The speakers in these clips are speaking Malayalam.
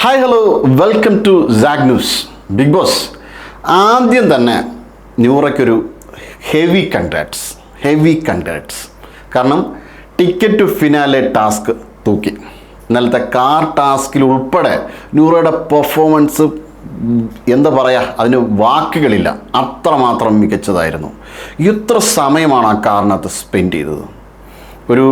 ഹായ് ഹലോ വെൽക്കം ടു സാഗ് ന്യൂസ്. ബിഗ് ബോസ് ആദ്യം തന്നെ ന്യൂറയ്ക്കൊരു ഹെവി കൺഗ്രാറ്റ്സ്. കാരണം ടിക്കറ്റ് ടു ഫിനാലെ ടാസ്ക് തൂക്കി. ഇന്നലത്തെ കാർ ടാസ്കിൽ ഉൾപ്പെടെ ന്യൂറയുടെ പെർഫോമൻസ് എന്താ പറയുക, അതിന് വാക്കുകളില്ല, അത്രമാത്രം മികച്ചതായിരുന്നു. എത്ര സമയമാണ് ആ കാറിനകത്ത് സ്പെൻഡ് ചെയ്തത്. ഒരു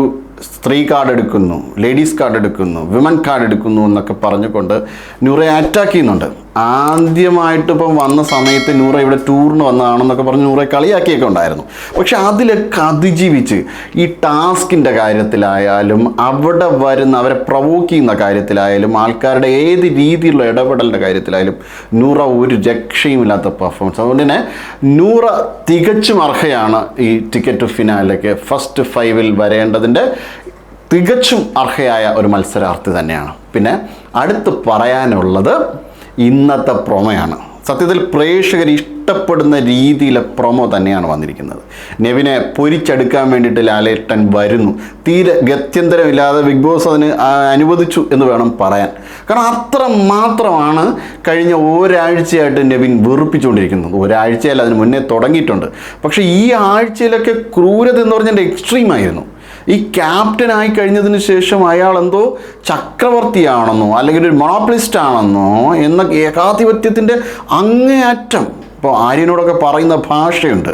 സ്ത്രീ കാർഡ് എടുക്കുന്നു, ലേഡീസ് കാർഡ് എടുക്കുന്നു, വിമൻ കാർഡ് എടുക്കുന്നു എന്നൊക്കെ പറഞ്ഞുകൊണ്ട് ന്യൂറയെ അറ്റാക്ക് ചെയ്യുന്നുണ്ട്. ആദ്യമായിട്ട് ഇപ്പം വന്ന സമയത്ത് ന്യൂറ ഇവിടെ ടൂറിന് വന്നതാണെന്നൊക്കെ പറഞ്ഞ് ന്യൂറയെ കളിയാക്കിയൊക്കെ ഉണ്ടായിരുന്നു. പക്ഷെ അതിലൊക്കെ അതിജീവിച്ച് ഈ ടാസ്കിൻ്റെ കാര്യത്തിലായാലും അവിടെ വരുന്ന അവരെ പ്രൊവോക്ക് ചെയ്യുന്ന കാര്യത്തിലായാലും ആൾക്കാരുടെ ഏത് രീതിയിലുള്ള ഇടപെടലിൻ്റെ കാര്യത്തിലായാലും ന്യൂറ ഒരു രക്ഷയുമില്ലാത്ത പെർഫോമൻസ്. അതുകൊണ്ട് തന്നെ ന്യൂറ തികച്ചും അർഹയാണ് ഈ ടിക്കറ്റ് ടു ഫിനാലേക്ക് ഫസ്റ്റ് 5-ൽ വരേണ്ടതിൻ്റെ തികച്ചും അർഹയായ ഒരു മത്സരാർത്ഥി തന്നെയാണ്. പിന്നെ അടുത്ത് പറയാനുള്ളത് ഇന്നത്തെ പ്രൊമോയാണ്. സത്യത്തിൽ പ്രേക്ഷകർ ഇഷ്ടപ്പെടുന്ന രീതിയിലെ പ്രൊമോ തന്നെയാണ് വന്നിരിക്കുന്നത്. നെവിനെ പൊരിച്ചെടുക്കാൻ വേണ്ടിയിട്ട് ലാലേട്ടൻ വരുന്നു. തീരെ ഗത്യന്തരമില്ലാതെ ബിഗ് ബോസ് അതിന് അനുവദിച്ചു എന്ന് വേണം പറയാൻ. കാരണം അത്ര മാത്രമാണ് കഴിഞ്ഞ ഒരാഴ്ചയായിട്ട് നെവിൻ വെറുപ്പിച്ചുകൊണ്ടിരിക്കുന്നത്. ഒരാഴ്ചയല്ല, അതിന് മുന്നേ തുടങ്ങിയിട്ടുണ്ട്. പക്ഷേ ഈ ആഴ്ചയിലൊക്കെ ക്രൂരത എന്ന് പറഞ്ഞാൽ എക്സ്ട്രീമായിരുന്നു. ഈ ക്യാപ്റ്റനായി കഴിഞ്ഞതിന് ശേഷം അയാൾ എന്തോ ചക്രവർത്തിയാണെന്നോ അല്ലെങ്കിൽ ഒരു മൊണോപ്പൊളിസ്റ്റ് ആണെന്നോ എന്ന ഏകാധിപത്യത്തിൻ്റെ അങ്ങേയറ്റം. ഇപ്പോൾ ആര്യനോടൊക്കെ പറയുന്ന ഭാഷയുണ്ട്,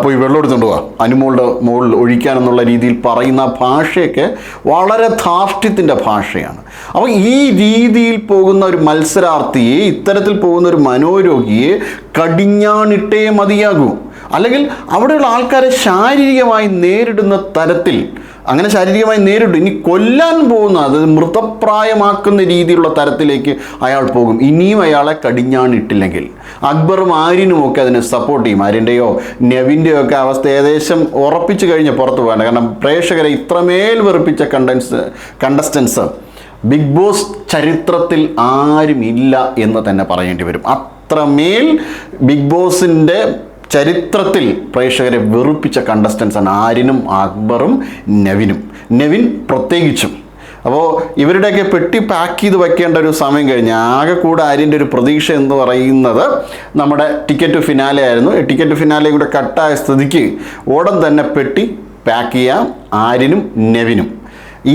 പോയി വെള്ളം എടുത്തുകൊണ്ട് പോവാ അനുമോളുടെ മുകളിൽ ഒഴിക്കാനെന്നുള്ള രീതിയിൽ പറയുന്ന ഭാഷയൊക്കെ വളരെ ധാർഷ്ട്യത്തിൻ്റെ ഭാഷയാണ്. അപ്പോൾ ഈ രീതിയിൽ പോകുന്ന ഒരു മത്സരാർത്ഥിയെ, ഇത്തരത്തിൽ പോകുന്ന ഒരു മനോരോഗിയെ കടിഞ്ഞാണിട്ടേ മതിയാകൂ. അല്ലെങ്കിൽ അവിടെയുള്ള ആൾക്കാരെ ശാരീരികമായി നേരിടുന്ന തരത്തിൽ, അങ്ങനെ ശാരീരികമായി നേരിടും. ഇനി കൊല്ലാൻ പോകുന്ന, അത് മൃതപ്രായമാക്കുന്ന രീതിയിലുള്ള തരത്തിലേക്ക് അയാൾ പോകും. ഇനിയും അയാളെ കടിഞ്ഞാണിട്ടില്ലെങ്കിൽ അക്ബറും ആര്യനും ഒക്കെ അതിനെ സപ്പോർട്ട് ചെയ്യും. ആര്യൻ്റെയോ നെവിൻ്റെയോ ഒക്കെ അവസ്ഥ ഏകദേശം ഉറപ്പിച്ചു കഴിഞ്ഞ് പുറത്തു പോകേണ്ട. കാരണം പ്രേക്ഷകരെ ഇത്രമേൽ വെറുപ്പിച്ച കണ്ടസ്റ്റൻസ് ബിഗ് ബോസ് ചരിത്രത്തിൽ ആരും ഇല്ല എന്ന് തന്നെ പറയേണ്ടി വരും. അത്രമേൽ ബിഗ് ബോസിൻ്റെ ചരിത്രത്തിൽ പ്രേക്ഷകരെ വെറുപ്പിച്ച കണ്ടസ്റ്റൻസാണ് ആര്യനും അക്ബറും നെവിൻ പ്രത്യേകിച്ചും. അപ്പോൾ ഇവരുടെയൊക്കെ പെട്ടി പാക്ക് ചെയ്ത് വയ്ക്കേണ്ട ഒരു സമയം കഴിഞ്ഞ് ആകെ കൂടെ ആര്യൻ്റെ ഒരു പ്രതീക്ഷ എന്ന് പറയുന്നത് നമ്മുടെ ടിക്കറ്റ് ഫിനാലെ ആയിരുന്നു. ടിക്കറ്റ് ഫിനാലെ കൂടെ കട്ടായ സ്ഥിതിക്ക് ഉടൻ തന്നെ പെട്ടി പാക്ക് ചെയ്യാം ആര്യനും നെവിനും.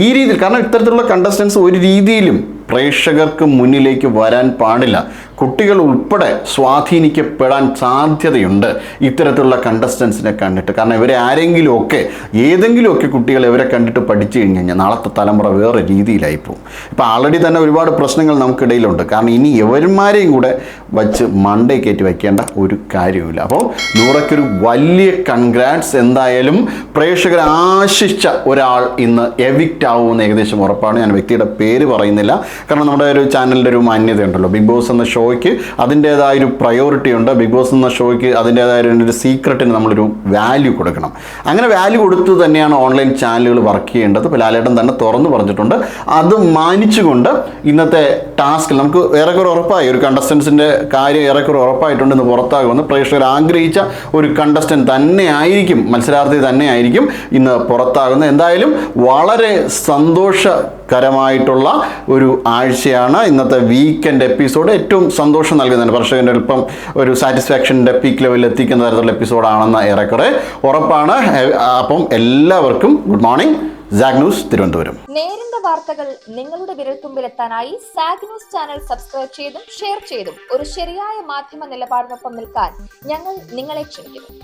ഈ രീതിയിൽ, കാരണം ഇത്തരത്തിലുള്ള കണ്ടസ്റ്റൻസ് ഒരു രീതിയിലും പ്രേക്ഷകർക്ക് മുന്നിലേക്ക് വരാൻ പാടില്ല. കുട്ടികൾ ഉൾപ്പെടെ സ്വാധീനിക്കപ്പെടാൻ സാധ്യതയുണ്ട് ഇത്തരത്തിലുള്ള കണ്ടസ്റ്റൻസിനെ കണ്ടിട്ട്. കാരണം ഇവരെ ഏതെങ്കിലുമൊക്കെ കുട്ടികൾ ഇവരെ കണ്ടിട്ട് പഠിച്ചു കഴിഞ്ഞ് കഴിഞ്ഞാൽ നാളത്തെ തലമുറ വേറെ രീതിയിലായിപ്പോവും. ഇപ്പോൾ ആൾറെഡി തന്നെ ഒരുപാട് പ്രശ്നങ്ങൾ നമുക്കിടയിലുണ്ട്. കാരണം ഇനി എവന്മാരെയും കൂടെ വച്ച് മണ്ടേ കയറ്റി വയ്ക്കേണ്ട ഒരു കാര്യവുമില്ല. അപ്പോൾ നൂറയ്ക്കൊരു വലിയ കൺഗ്രാറ്റ്സ്. എന്തായാലും പ്രേക്ഷകർ ആശിച്ച ഒരാൾ ഇന്ന് എവിക്റ്റ് ആവുമെന്ന് ഏകദേശം ഉറപ്പാണ്. ഞാൻ വ്യക്തിയുടെ പേര് പറയുന്നില്ല, കാരണം നമ്മുടെ ഒരു ചാനലിൻ്റെ ഒരു മാന്യതയുണ്ടല്ലോ. ബിഗ് ബോസ് എന്ന ഷോയ്ക്ക് അതിൻ്റേതായൊരു പ്രയോറിറ്റി ഉണ്ട്. ബിഗ് ബോസ് എന്ന ഷോയ്ക്ക് അതിൻ്റേതായ ഒരു സീക്രട്ടിന് നമ്മളൊരു വാല്യൂ കൊടുക്കണം. അങ്ങനെ വാല്യൂ കൊടുത്ത് തന്നെയാണ് ഓൺലൈൻ ചാനലുകൾ വർക്ക് ചെയ്യേണ്ടത്. ഇപ്പോൾ ലാലേട്ടൻ തന്നെ തുറന്നു പറഞ്ഞിട്ടുണ്ട്. അത് മാനിച്ചുകൊണ്ട് ഇന്നത്തെ ടാസ്കിൽ നമുക്ക് ഏറെക്കുറെ ഉറപ്പായി, ഒരു കണ്ടസ്റ്റൻസിൻ്റെ കാര്യം ഏറെക്കുറെ ഉറപ്പായിട്ടുണ്ട്. ഇന്ന് പുറത്താകുമെന്ന് പ്രേക്ഷകർ ആഗ്രഹിച്ച ഒരു കണ്ടസ്റ്റൻറ്റ് തന്നെയായിരിക്കും, മത്സരാർത്ഥി തന്നെയായിരിക്കും ഇന്ന് പുറത്താകുന്നത്. എന്തായാലും വളരെ സന്തോഷകരമായിട്ടുള്ള ഒരു ആഴ്ചയാണ് ഇന്നത്തെ വീക്കെൻഡ് എപ്പിസോഡ്. ഏറ്റവും സന്തോഷം നൽകുന്നതിന് പ്രേക്ഷകൻ്റെ അല്പം ഒരു സാറ്റിസ്ഫാക്ഷൻ്റെ പീക്ക് ലെവലിൽ എത്തിക്കുന്ന തരത്തിലുള്ള എപ്പിസോഡാണെന്ന് ഏറെക്കുറെ ഉറപ്പാണ്. അപ്പം എല്ലാവർക്കും good morning. Zag news Thiruvananthapuram. നേരിന്റെ വാർത്തകൾ നിങ്ങളുടെ വിരൽത്തുമ്പിലെത്താനായി സാഗ് ന്യൂസ് ചാനൽ സബ്സ്ക്രൈബ് ചെയ്തും ഷെയർ ചെയ്തും ഒരു ശരിയായ മാധ്യമ നിലപാടിനൊപ്പം നിൽക്കാൻ ഞങ്ങൾ നിങ്ങളെ ക്ഷണിക്കുന്നു.